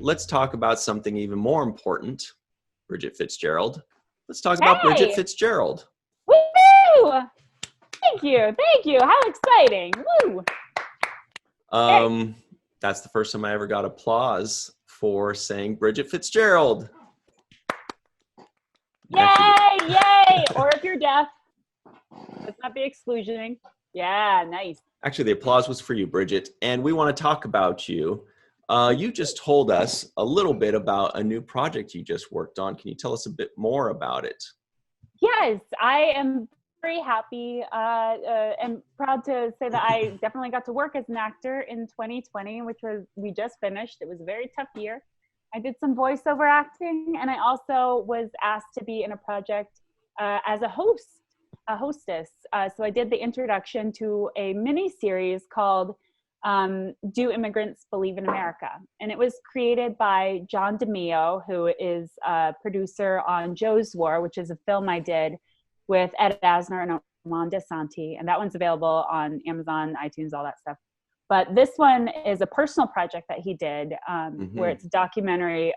let's talk about something even more important, Bridget Fitzgerald. Let's talk about Bridget Fitzgerald. Woo! Thank you. Thank you. How exciting. Woo! That's the first time I ever got applause for saying Bridget Fitzgerald. Yay! Yay! Or if you're deaf, let's not be exclusioning. Yeah, nice. Actually, the applause was for you, Bridget, and we want to talk about you. You just told us a little bit about a new project you just worked on. Can you tell us a bit more about it? Yes, I am very happy and proud to say that I definitely got to work as an actor in 2020, we just finished. It was a very tough year. I did some voiceover acting, and I also was asked to be in a project as a hostess. So I did the introduction to a mini series called Do Immigrants Believe in America? And it was created by John DeMeo, who is a producer on Joe's War, which is a film I did with Ed Asner and Amanda Santi. And that one's available on Amazon, iTunes, all that stuff. But this one is a personal project that he did where it's a documentary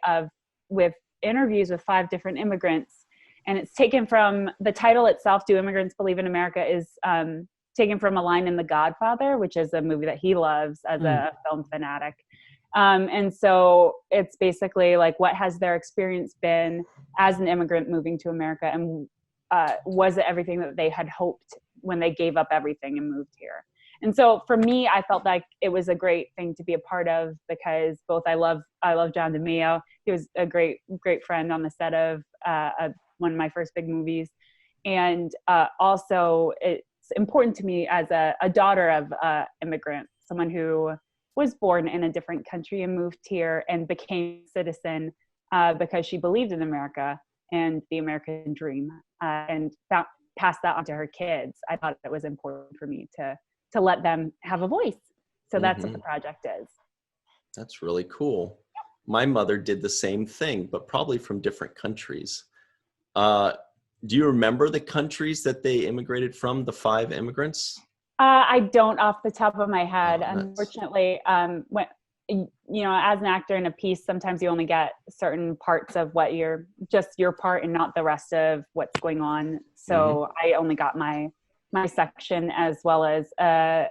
with interviews with 5 different immigrants. And it's taken from the title itself, Do Immigrants Believe in America, is taken from a line in The Godfather, which is a movie that he loves as a film fanatic. And so it's basically like, what has their experience been as an immigrant moving to America? And was it everything that they had hoped when they gave up everything and moved here? And so for me, I felt like it was a great thing to be a part of, because both I love John DeMeo. He was a great friend on the set of one of my first big movies. And also it's important to me as a daughter of immigrant, someone who was born in a different country and moved here and became a citizen because she believed in America and the American dream, and passed that on to her kids. I thought it was important for me to let them have a voice. So that's what the project is. That's really cool. My mother did the same thing, but probably from different countries. Do you remember the countries that they immigrated from, the 5 immigrants? I don't off the top of my head. Oh, unfortunately, when as an actor in a piece, sometimes you only get certain parts of what your part and not the rest of what's going on. So I only got my section, as well as I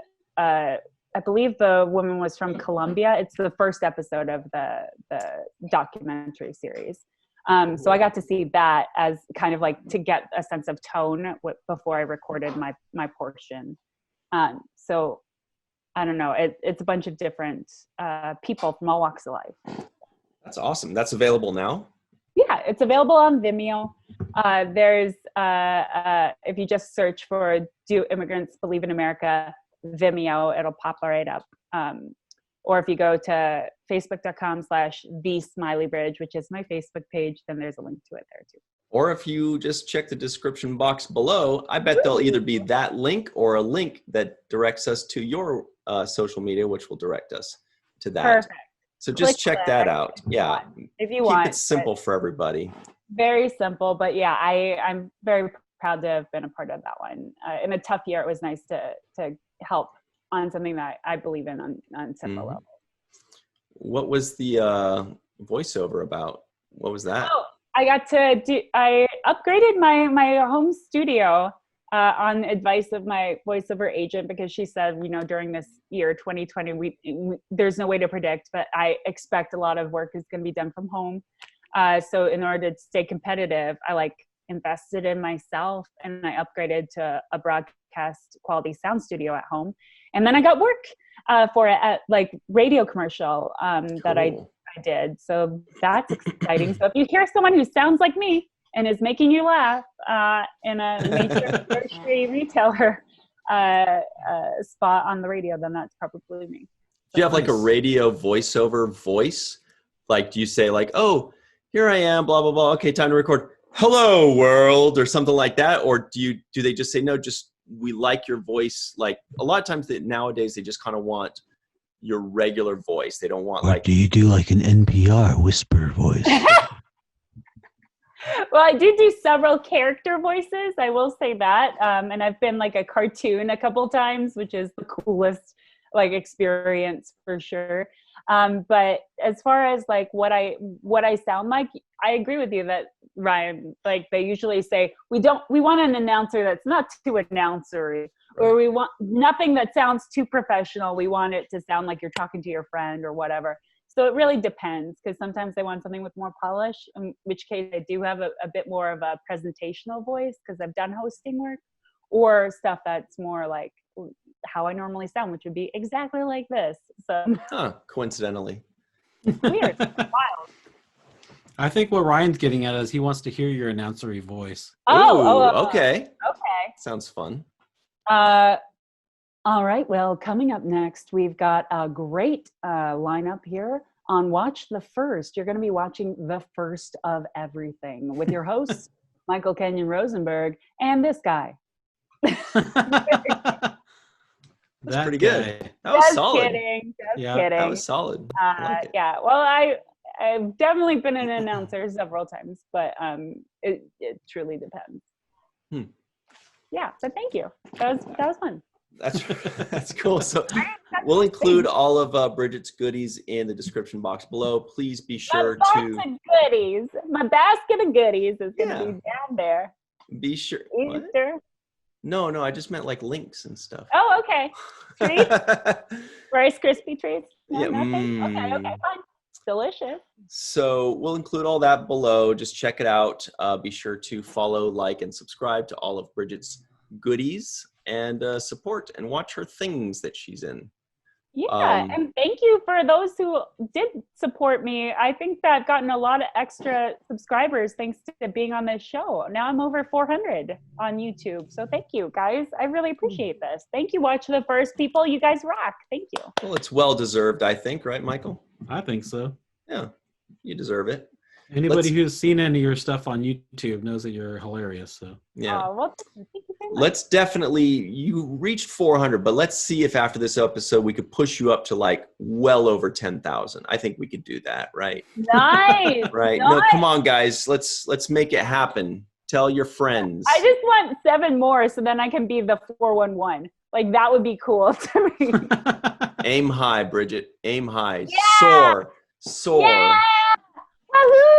believe the woman was from Colombia. It's the first episode of the documentary series. So I got to see that as kind of like to get a sense of tone before I recorded my portion. So I don't know. It's a bunch of different people from all walks of life. That's awesome. That's available now? Yeah, it's available on Vimeo. There's, if you just search for Do Immigrants Believe in America, Vimeo, it'll pop right up. Or if you go to facebook.com/TheSmileyBridge, which is my Facebook page, then there's a link to it there too. Or if you just check the description box below, I bet there'll either be that link or a link that directs us to your social media, which will direct us to that. Perfect. So just check that out. Yeah. If you want. Keep it simple for everybody. Very simple, but yeah, I'm very proud to have been a part of that one. In a tough year, it was nice to help on something that I believe in on several levels. What was the voiceover about? What was that? Oh, I upgraded my home studio on advice of my voiceover agent, because she said, during this year, 2020, there's no way to predict, but I expect a lot of work is going to be done from home. So in order to stay competitive, I invested in myself, and I upgraded to a broadcast quality sound studio at home. And then I got work for it at radio commercial that I did. So that's exciting. So if you hear someone who sounds like me and is making you laugh in a major grocery retailer spot on the radio, then that's probably me. Do you have a radio voiceover voice? Do you say oh, here I am, blah, blah, blah. Okay, time to record. Hello, world, or something like that? Or do they just say, no, just we like your voice? A lot of times nowadays they just kind of want your regular voice. They don't want do you do an NPR whisper voice? Well, I do several character voices. I will say that. And I've been a cartoon a couple times, which is the coolest experience for sure. But as far as like what I sound like, I agree with you that Ryan, like they usually say, we want an announcer that's not too announcery, or we want nothing that sounds too professional. We want it to sound like you're talking to your friend or whatever. So it really depends, because sometimes they want something with more polish, in which case I do have a bit more of a presentational voice because I've done hosting work, or stuff that's more like how I normally sound, which would be exactly like this. So coincidentally. Weird. Wild. I think what Ryan's getting at is he wants to hear your announcery voice. Okay. Okay. Sounds fun. All right. Well, coming up next, we've got a great lineup here on Watch the First. You're going to be watching the first of everything with your hosts, Michael Kenyon Rosenberg, and this guy. That's pretty good. That was solid. Kidding. Just Yeah, kidding. That was solid. I like it. Yeah. Well, I've definitely been an announcer several times, but it truly depends. Yeah. So thank you. That was fun. That's cool. So we'll include all of Bridget's goodies in the description box below. Please be sure to goodies. My basket of goodies is going to be down there. Be sure. Easter. No, I just meant like links and stuff. Oh, okay. Treats? Rice Krispie treats? No, Yeah. nothing? Okay, fine. Delicious. So we'll include all that below. Just check it out. Be sure to follow, like, and subscribe to all of Bridget's goodies, and support and watch her things that she's in. Yeah, and thank you for those who did support me. I think that I've gotten a lot of extra subscribers thanks to being on this show. Now I'm over 400 on YouTube. So thank you, guys. I really appreciate this. Thank you, Watch the First people. You guys rock. Thank you. Well, it's well-deserved, I think, right, Michael? I think so. Yeah, you deserve it. Anybody who's seen any of your stuff on YouTube knows that you're hilarious. So yeah. Well, thank you very much. Let's definitely, you reached 400, but let's see if after this episode we could push you up to like well over 10,000. I think we could do that, right? Nice. Right. Nice. No, come on, guys. Let's make it happen. Tell your friends. I just want 7 more so then I can be the 411. Like that would be cool to me. Aim high, Bridget. Aim high. Yeah. Soar. Yeah. Wahoo!